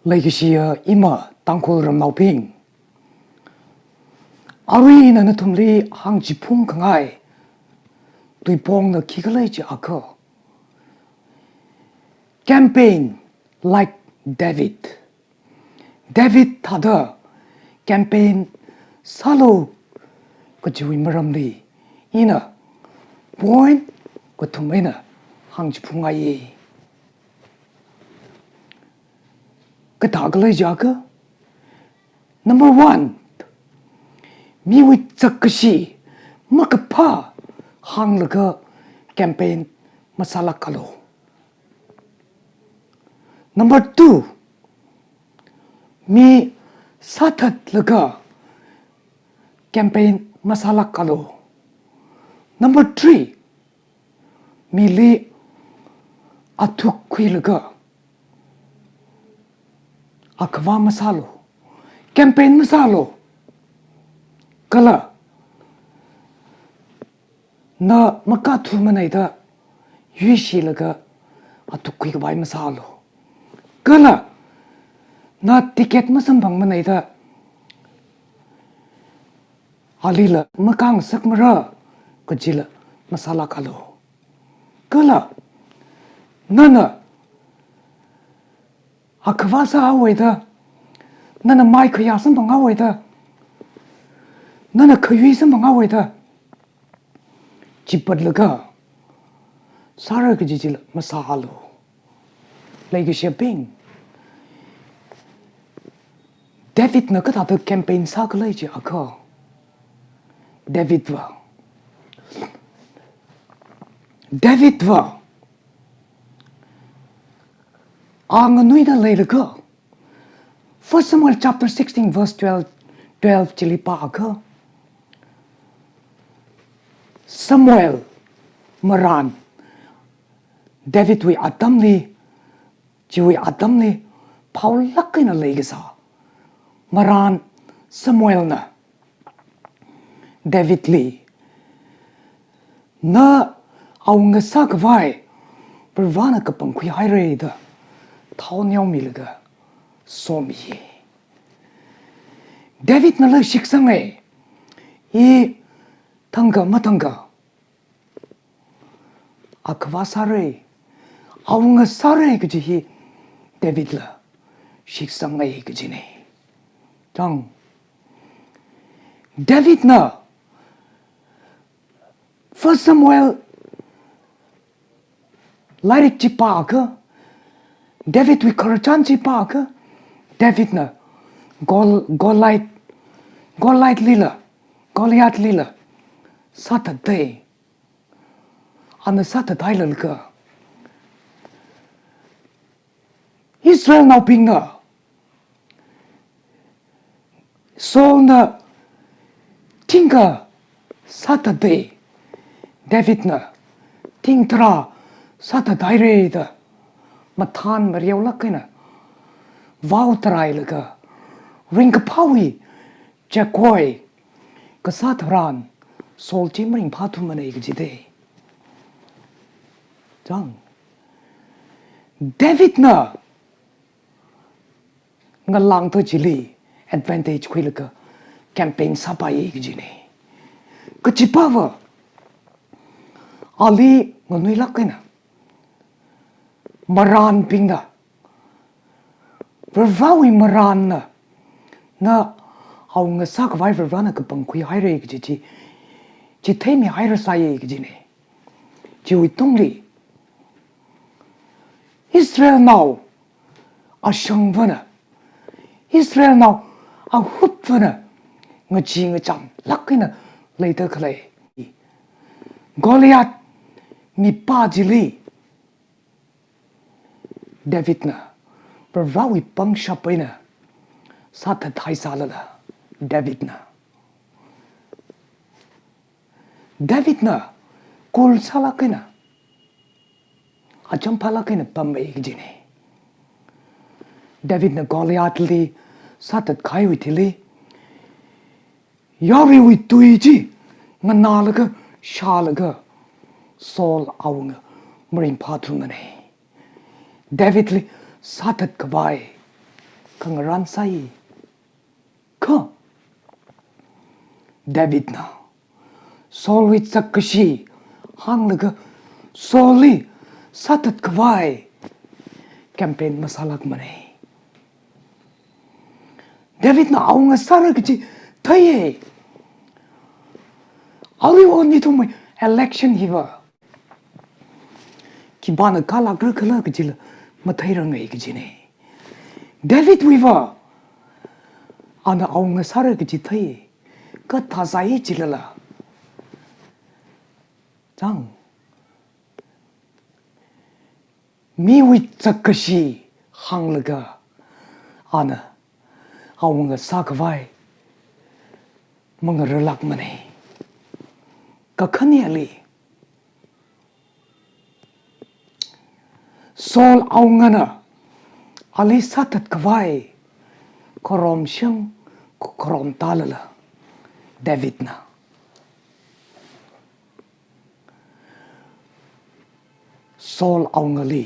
Legacia ima Tangkhul ram nauping. Ari na natumli hang jipung kangai. Tui pong na kikalai ji ako. Campaign like David. David tada campaign salo ko jiwi maramli. Ina point ko tumena hang jipung ai. Katagalai jaga. Number 1. Miwi tsakashi makapa hang laga campaign masala kalo. Number 2. Mi satat laga campaign masala kalo. Number 3. Mi li atuk kui laga akwa masalo campaign masalo kala na makatu manaida yushi laga atukui bai masalo kala na ticket masambang manaida alila makang sakmara kajila masala kalo kala nana akvasa aweda nana mai khayasam bang aweda nana khayisam bang aweda jipat laga sara ke jijil masalo lagi shipping David na kata tu campaign saklai je ako David wa Anganui na later go. 1 Samuel chapter 16 verse 12 chili pa ako. Samuel maran David wi adamli jiwi adamli paulakay na legasa maran Samuel na David li na aung sakvai pervana kapang kui haireda Tao nhau milaga somi. David na lang shiksang I tangga matangga. Akwa sare. Aunga sare kajihi David la shiksang kajine. Tang. David na 1 Samuel Lirik jipa ka David wi karachanchi pa ka David na Goliath lila Goliath lila Saturday ana Saturday lal ka Israel now pinga Saul na tinga Saturday David na tingtra Saturday re da Matan Mariaw lakina Vau taray laga Ring kapawi Jakoy Kasataran Sol chimring patu manay kajide Jang David na Nga lang to jili Advantage kwi laga Campaign sabay kajine Kachipawa Ali Nganuy lakina Maran pingda. Vervawi maran na aung sak vai vervana ka pangkui haire ki ji themi haire sai ki ne ji uitungli Israel now ashang vana Israel now a hup vana ngaji ngacham lakina later khlai Goliath mi pa jili David na pervawi pang shapay na satat hay salala David na kul salakay na ajam palakay na pamay jine David na Goliath li satat kayo itili yari wi tuiji nga nalaga shalaga Saul aunga maring patu mane David li satat kabay kang ran sai ka David na Saul with sakashi hang laga Sauli satat kwai campaign masalak mane David na aung sara ki thaye awi oni to my election hiwa ki bana kala gra kala ki jil mathai rangai ki ne David wiwa ana aung sara ki thaye ka thasai chilala chang mi with sakashi hang laga ana aung sakwai mangaralak mane kakhani ali Saul aungana ali satat kwai korom shang korom talala David na Saul aungali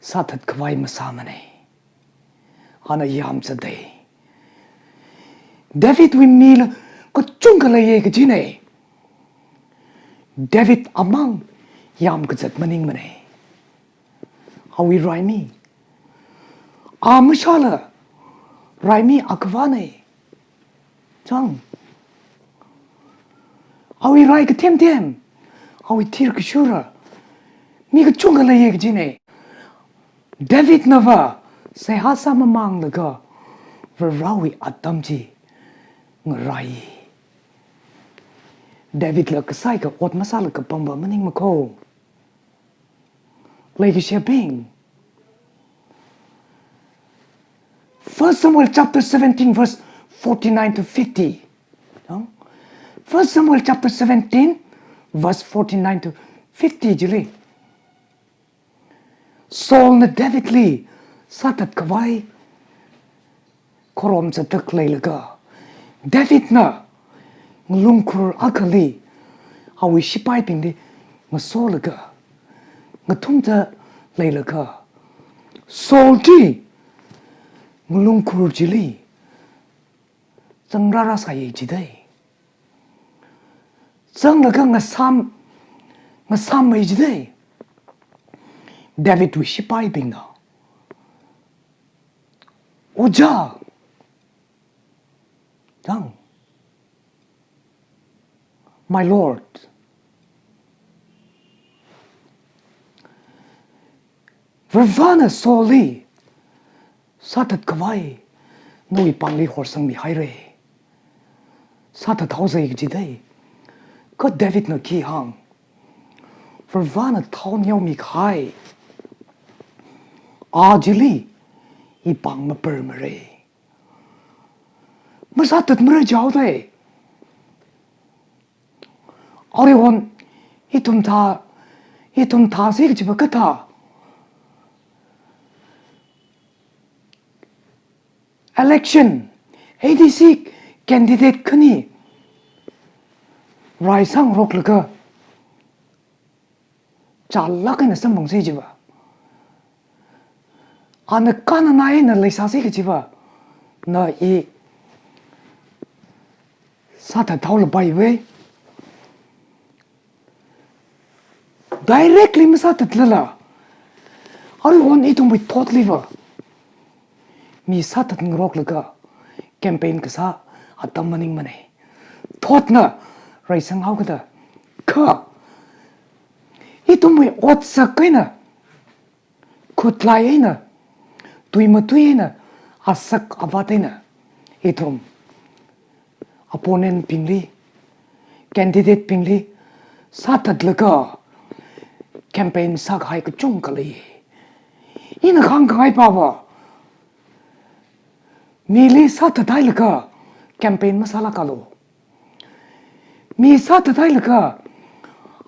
satat kwai masamane ana yam sadai David we mil ko chungala ye ke jine David amang yam kazat maning mane awi raimi amushala raimi akwane chang awi rai ke tem awi tir ke shura mi ke chungala ye ke jine David nava sehasa mamang laga verawi atamji ngarai David la kasai ka ot masala ka pamba maning mako like shipping 1 Samuel chapter 17 verse 49 to 50 1 Samuel chapter 17 verse 49 to 50 jili Saul na David li satat kawai korom sa taklay laga David na nglungkur akali awi shipay pindi nga Saul laga nga tungta lay laga Saul di nglungkur jili zang rara saye jiday zang laga nga sam may jiday David wi shipay ping na Oja Dang My Lord Vervana Soli Satat Kawai Nui Pangli Horsang mi Haire Satat Hausay Jiday Ko David na Chihangam Vervana Town Yaw mi Khai Ajili Ipang mapermare Masatat mare jawde Orion itum tha se jibakata election ADC candidate kani Raisang roklaga Chalaka na samang se jiba Ana kana na lesa se jiba na I Sata taula baiwe directly masata tlala Orion itum with thought liver Mi satat ngrok laga campaign kasa atam maning mane thought na raisang how kada ka itum we ot sakaina kutlaina tuimatuina asak avataina itum opponent pingli candidate pingli satat laga campaign sak hai ka chung kali ina khang khai pawa Mili satatay laga campaign masala kalo Mi satatay laga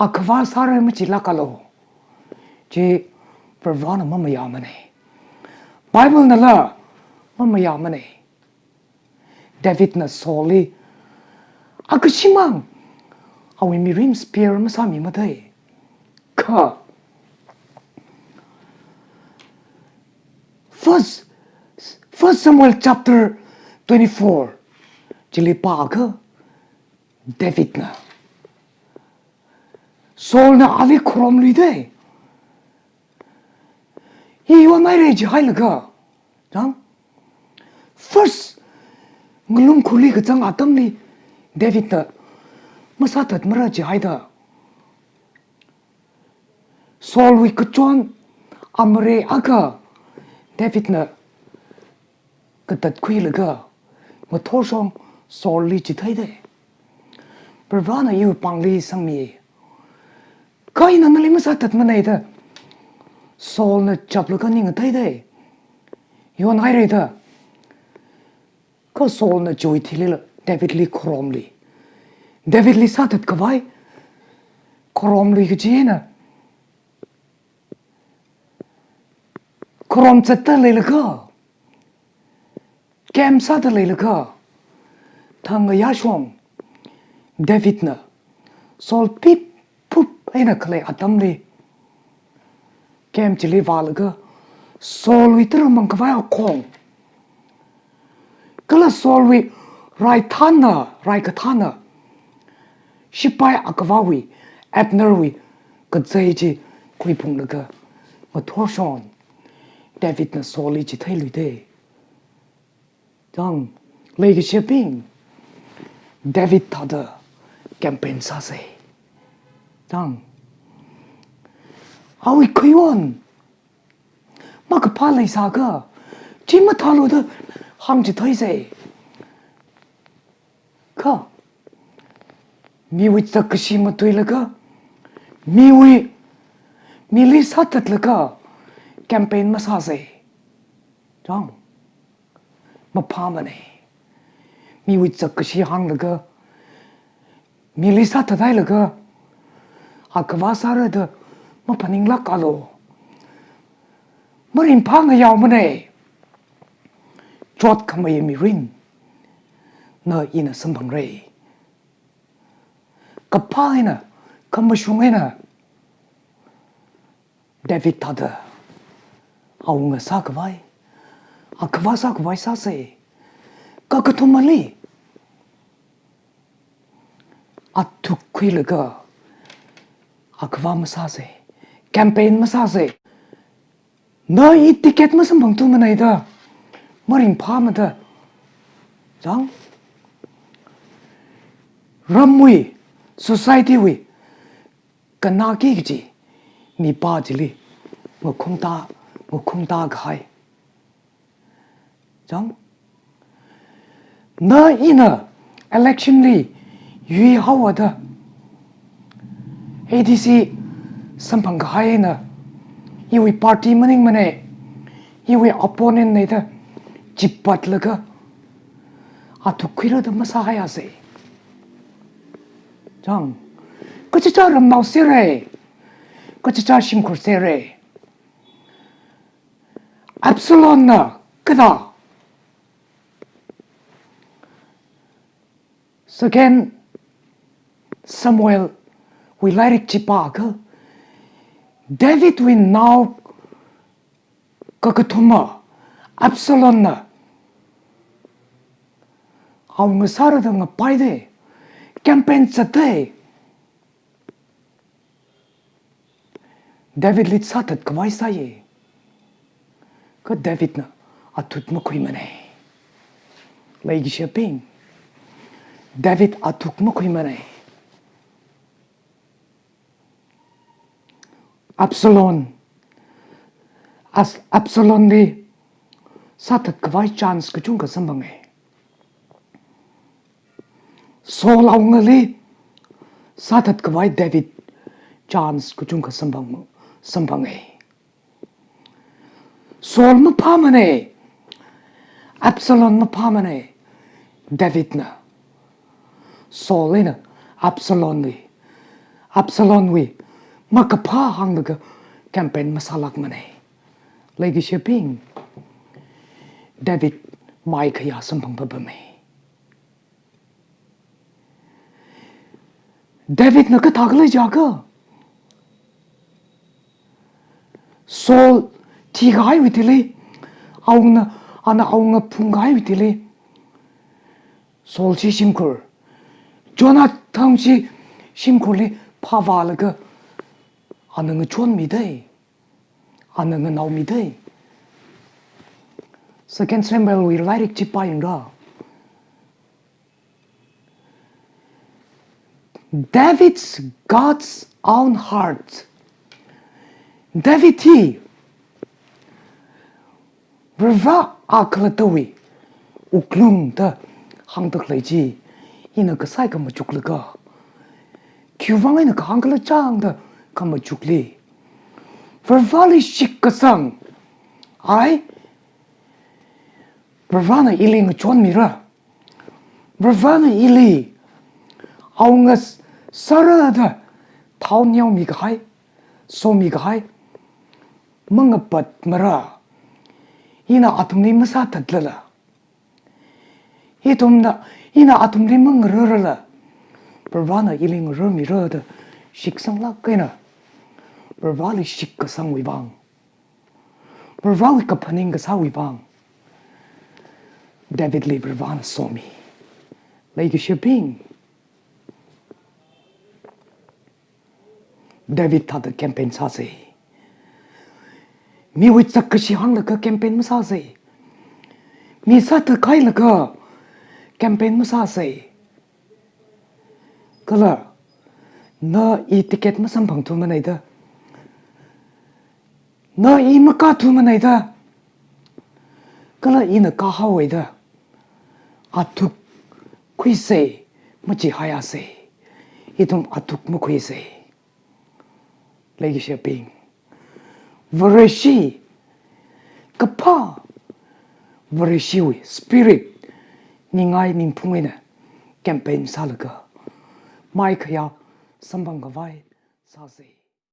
akhbar sara machila kalo Ji pervana mamaya mane Bible nala mamaya mane David na Sauli Akashimang awi mirim spear masami maday ka First First Samuel chapter 24 chili pa ka David na Saul na ali khrom lui de he wa mai re ji hai la ka jang first nglum khuli ka chang atam ni David na masa tat mara ji hai da Saul wi ka chon amre aga David na ka tat khui la ka ma thor song Saul li chi thai de Pravana yu pang li sang mi kai na nali masa tat manai da Saul na chap la ka ning thai de yon hai re da ka Saul na joy thili la David li khrom li David li sa tat ka vai khrom li ka ji na khrom chat ta le la ka kem sa ta le la ka thang ya shom David na Saul pip pup aina khle atam li kem chili wal ga Saul wi tra mang ka vai khong kala Saul wi rai ka thana shipai akwawi Abner wi ka zai ji kui phung la ga ma thor shon David na Saul li chi thai lui de dang lei ge shipping David thada campaign sa se dang awi khuyon ma ka pa lai sa ga chi ma thalo da hang chi thai se ka mi wi tak shi ma tui la ka mi li sa tat la ka campaign ma sa se dang ma pa ma ne mi wi tak shi hang la ka mi li sa tat dai la ka ha ka wa sa ra da ma paning la ka lo ma rin pa nga yaw ma ne chot ka ma mi rin na ina sam bang re ka pa ina ka ma shung ina David thada au nga sa ka vai a ka wa sa ka vai sa se ka ka thum ma li a tu khui la ka a ka wa ma sa se campaign ma sa se na I ticket ma sam bang tu ma nai da ma rin pa ma da jang ram wi society wi ka na ki ji mi pa ji li mo khung ta gai jang na ina election li yui hawa da ADC sampang gai na yui party maning mane yui opponent nei da chipat la ka a tu khira da ma sa ya se jang ko cha ram nau se re ko cha shim khur se re Absalom na kada second Samuel we like chipa ka David we now ka thuma Absalom na அவங்க சாரதங்க பாய்தே campaign சத்தே David lit satat kawai saye ka David na atut mo kuy mane lagi shopping David atuk mo kuy mane Absalom di satat kawai chance ka chung ka sambangay Saul au ngali satat kawai David chance ku chung ka sambang ai Saul ma pa mane Absalom ma pa mane David na Saul na Absalom wi ma ka pa hang ga campaign masalak mane lagi shipping David mai khaya sambang ba me David na ka thagle jaga Saul thi gai wi tile au ana aunga pungai witili solchi simkur jona tangchi simkurli pawalaga ananga chon midai ananga nau midai second symbol we like chipayinga David's God's own heart David he Rava aklatawi uklung ta hangtak leji ina kasai ka machukliga kyuwang ina ka hangkala chang da ka machukli Vervali shikasang ai Vervana ili ngachon mira Vervana ili aungas sarada thau nyau mi kai so mi kai mangapat mara ina atumni masa tatlala itumna ina atumni mangrala Vervana ili ngrami rada shiksang la kaina Vervali shikasang wibang Vervali kapaning ka sa wibang David li Vervana somi Lagi shipping David tada campaign sa se mi wit sak ka Chihang la ka campaign ma sa se mi sa ta kai la ka campaign ma sa se kala na I ticket ma sam phang thu ma nai da na I ma ka thu ma nai da kala I na ka ha wai da atuk khui se ma chi haya se itum atuk ma khui se Lagi shipping Vareshi Kapa Vareshiwi Spirit Ningai Nimpungina Campaign Salaga Mai Kaya Sambang Gavai Sase